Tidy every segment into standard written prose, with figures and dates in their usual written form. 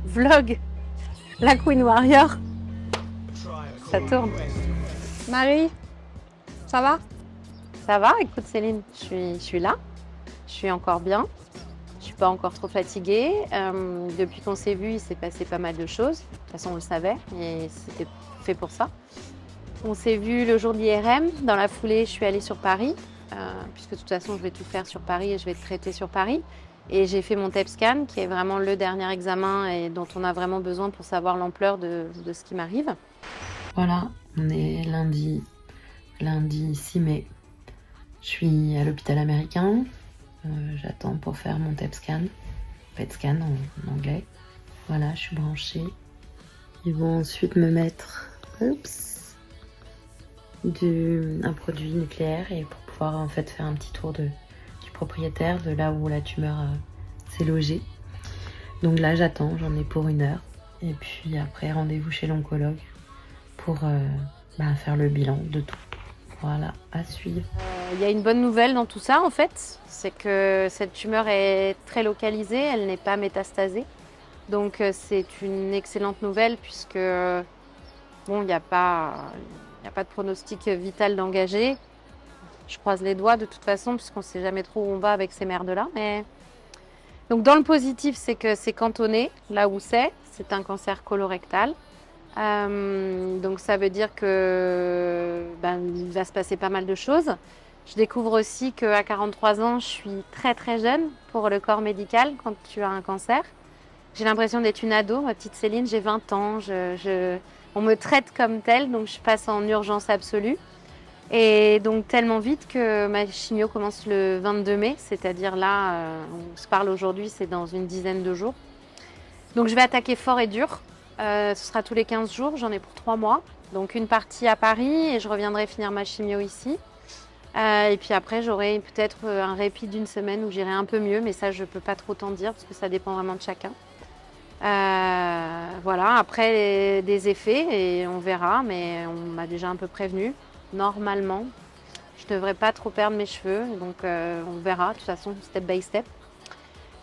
vlog la Queen Warrior. Ça tourne. Marie, ça va? Ça va? Écoute Céline, je suis là. Je suis encore bien. Je suis pas encore trop fatiguée. Depuis qu'on s'est vu, il s'est passé pas mal de choses. De toute façon, on le savait et c'était fait pour ça. On s'est vu le jour de l'IRM. Dans la foulée, je suis allée sur Paris, puisque de toute façon, je vais tout faire sur Paris et je vais être traitée sur Paris. Et j'ai fait mon TEP scan, qui est vraiment le dernier examen et dont on a vraiment besoin pour savoir l'ampleur de ce qui m'arrive. Voilà, on est lundi 6 mai. Je suis à l'hôpital américain. J'attends pour faire mon TEP scan, PET scan en anglais. Voilà, je suis branchée. Ils vont ensuite me mettre un produit nucléaire et pour pouvoir en fait faire un petit tour du propriétaire de là où la tumeur s'est logée. Donc là j'attends, j'en ai pour 1 heure. Et puis après rendez-vous chez l'oncologue pour faire le bilan de tout. Voilà, à suivre. Il y a une bonne nouvelle dans tout ça en fait, c'est que cette tumeur est très localisée, elle n'est pas métastasée. Donc c'est une excellente nouvelle puisque bon, il n'y a pas de pronostic vital d'engager. Je croise les doigts de toute façon puisqu'on ne sait jamais trop où on va avec ces merdes-là. Mais... Donc dans le positif, c'est que c'est cantonné là où c'est un cancer colorectal. Donc ça veut dire que il va se passer pas mal de choses. Je découvre aussi qu'à 43 ans, je suis très très jeune pour le corps médical quand tu as un cancer. J'ai l'impression d'être une ado, ma petite Céline, j'ai 20 ans, on me traite comme telle, donc je passe en urgence absolue. Et donc tellement vite que ma chimio commence le 22 mai, c'est-à-dire là, on se parle aujourd'hui, c'est dans une dizaine de jours. Donc je vais attaquer fort et dur. Ce sera tous les 15 jours, j'en ai pour 3 mois. Donc une partie à Paris et je reviendrai finir ma chimio ici. Et puis après, j'aurai peut-être un répit d'1 semaine où j'irai un peu mieux, mais ça, je ne peux pas trop t'en dire parce que ça dépend vraiment de chacun. Voilà, après des effets et on verra, mais on m'a déjà un peu prévenu. Normalement, je ne devrais pas trop perdre mes cheveux, donc on verra, de toute façon, step by step.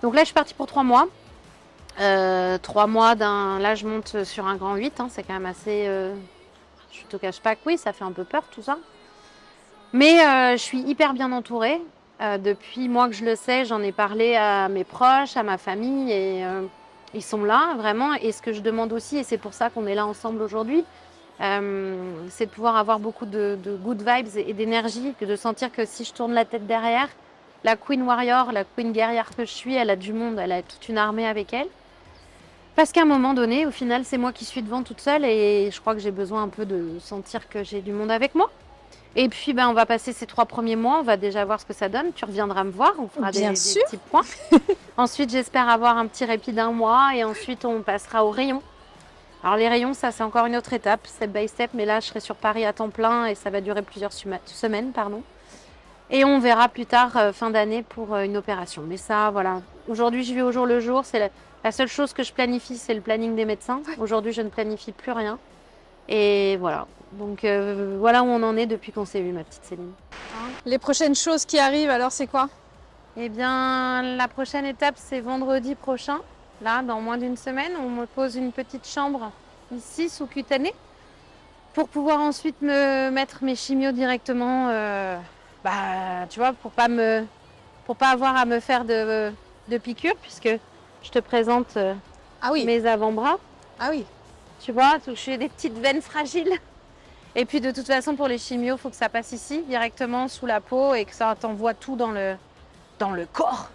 Donc là, je suis partie pour 3 mois. 3 mois là je monte sur un grand 8, hein, c'est quand même assez... je te cache pas que oui, ça fait un peu peur tout ça. Mais je suis hyper bien entourée. Depuis moi que je le sais, j'en ai parlé à mes proches, à ma famille et ils sont là vraiment. Et ce que je demande aussi, et c'est pour ça qu'on est là ensemble aujourd'hui, c'est de pouvoir avoir beaucoup de good vibes et d'énergie, de sentir que si je tourne la tête derrière, la Queen Warrior, la Queen guerrière que je suis, elle a du monde, elle a toute une armée avec elle. Parce qu'à un moment donné, au final, c'est moi qui suis devant toute seule et je crois que j'ai besoin un peu de sentir que j'ai du monde avec moi. Et puis, on va passer ces 3 premiers mois, on va déjà voir ce que ça donne. Tu reviendras me voir, on fera des petits points. Ensuite, j'espère avoir un petit répit d'1 mois et ensuite, on passera aux rayons. Alors, les rayons, ça, c'est encore une autre étape, step by step. Mais là, je serai sur Paris à temps plein et ça va durer plusieurs semaines. Et on verra plus tard, fin d'année, pour une opération. Mais ça, voilà. Aujourd'hui, je vis au jour le jour. C'est la seule chose que je planifie, c'est le planning des médecins. Aujourd'hui, je ne planifie plus rien. Et voilà. Donc, voilà où on en est depuis qu'on s'est vu, ma petite Céline. Les prochaines choses qui arrivent, alors, c'est quoi? Eh bien, la prochaine étape, c'est vendredi prochain. Là, dans moins d'1 semaine, on me pose une petite chambre ici, sous-cutanée, pour pouvoir ensuite me mettre mes chimios directement... tu vois, pour pas avoir à me faire de piqûres, puisque je te présente mes avant-bras. Ah oui. Tu vois, je suis des petites veines fragiles. Et puis de toute façon, pour les chimios, il faut que ça passe ici, directement sous la peau, et que ça t'envoie tout dans le corps.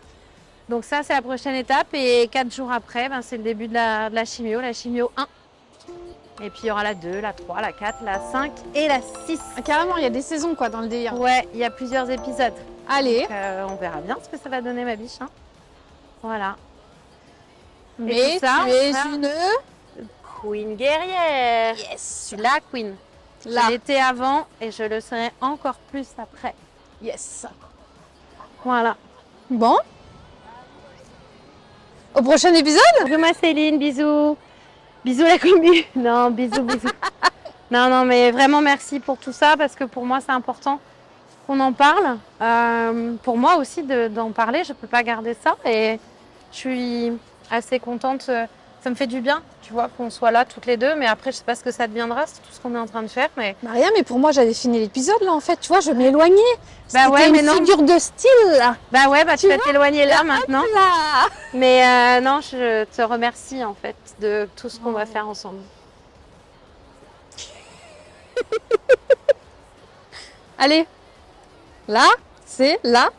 Donc ça, c'est la prochaine étape. Et 4 jours après, c'est le début de la chimio 1. Et puis il y aura la 2, la 3, la 4, la 5 et la 6. Ah, carrément, il y a des saisons quoi dans le délire. Ouais, il y a plusieurs épisodes. Allez. Donc, on verra bien ce que ça va donner, ma biche. Hein. Voilà. Mais ça, tu es une Queen guerrière. Yes. Je suis la Queen. Là. Je l'étais avant et je le serai encore plus après. Yes. Voilà. Bon. Au prochain épisode. Bonjour ma Céline, bisous. Bisous la commu. Non, bisous. Non, mais vraiment merci pour tout ça parce que pour moi c'est important qu'on en parle. Pour moi aussi d'en parler, je ne peux pas garder ça et je suis assez contente Ça me fait du bien, tu vois, qu'on soit là toutes les deux. Mais après, je sais pas ce que ça deviendra, c'est tout ce qu'on est en train de faire. Mais Maria, mais pour moi, j'avais fini l'épisode là en fait. Tu vois, je m'éloignais. Bah ouais, C'était mais une non. figure de style là. bah ouais, bah tu vas t'éloigner là Là, maintenant. là. Mais non, je te remercie en fait de tout ce qu'on va faire ensemble. Allez, là, c'est là.